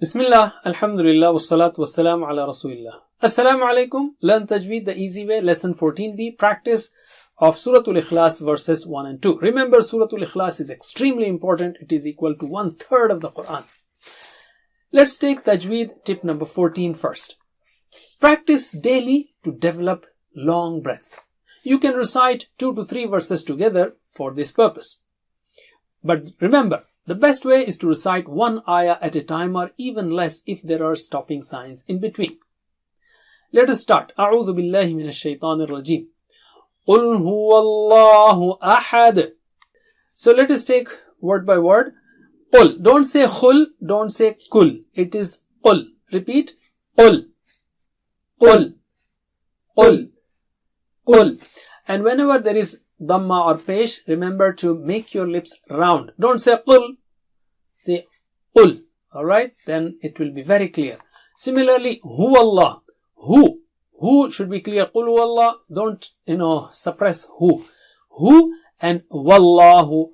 Bismillah, Alhamdulillah, wassalatu wassalamu ala Rasulillah. Assalamu alaikum. Learn Tajweed the easy way. Lesson 14b. Practice of Surah Al-Ikhlas verses 1 and 2. Remember, Surah Al-Ikhlas is extremely important. It is equal to 1/3 of the Quran. Let's take Tajweed tip number 14 first. Practice daily to develop long breath. You can recite 2 to 3 verses together for this purpose. But remember, the best way is to recite one ayah at a time, or even less if there are stopping signs in between. Let us start. A'udhu billahi minash shaitanir rajim. Qul huwallahu ahad. So let us take word by word. Qul. Don't say khul, don't say kul. It is qul. Repeat. Qul. Qul. Qul. Qul. And whenever there is Dhamma or pesh, remember to make your lips round. Don't say qul, say qul. Alright, then it will be very clear. Similarly, huwallah, who should be clear. Qul huwallah, don't suppress who. Who and wallahu.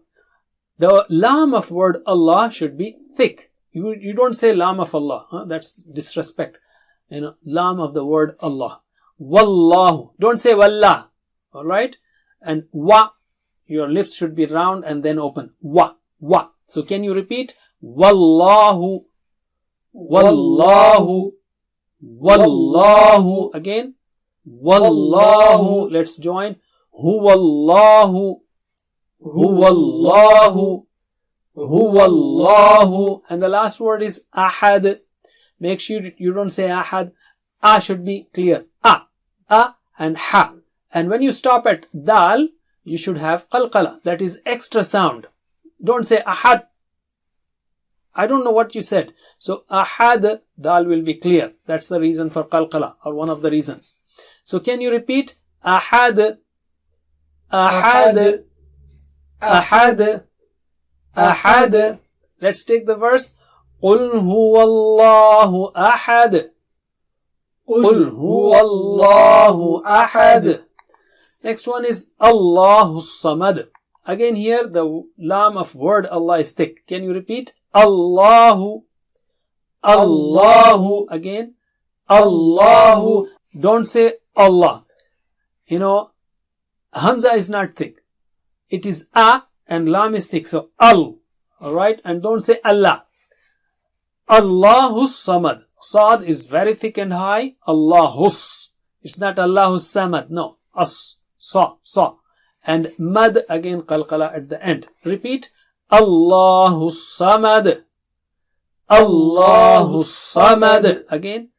The lam of word Allah should be thick. You don't say lam of Allah. That's disrespect. Lam of the word Allah. Wallahu. Don't say wallah. Alright. And wa, your lips should be round and then open. Wa. So can you repeat? Wallahu. Wallahu. Wallahu. Again. Wallahu. Let's join. Huwallahu. Huwallahu. Huwallahu. And the last word is ahad. Make sure you don't say ahad. A should be clear. A and ha. And when you stop at dal, you should have qalqala. That is extra sound. Don't say ahad. I don't know what you said. So ahad, dal will be clear. That's the reason for qalqala, or one of the reasons. So can you repeat? Ahad. Ahad. Ahad. Ahad. Let's take the verse. Qul huwallahu ahad. Qul huwallahu ahad. Next one is Allahu Samad. Again here the lam of word Allah is thick. Can you repeat? Allahu. Allahu. Again. Allahu. Don't say Allah. Hamza is not thick. It is A and lam is thick. So Al. Alright. And don't say Allah. Allahu Samad. Sad is very thick and high. Allahus. It's not Allahus Samad. No. As. Sa. And mad, again qalqala at the end. Repeat. Allahu Samad. Allahu Samad. Again.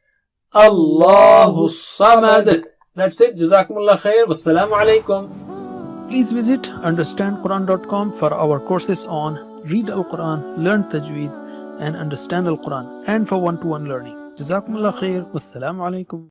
Allahu Samad. That's it. Jazakumullah khair. Wassalamu alaikum. Please visit understandquran.com for our courses on Read Al-Quran, Learn Tajweed, and Understand Al-Quran, and for one-to-one learning. Jazakumullah khair. Wassalamu alaikum.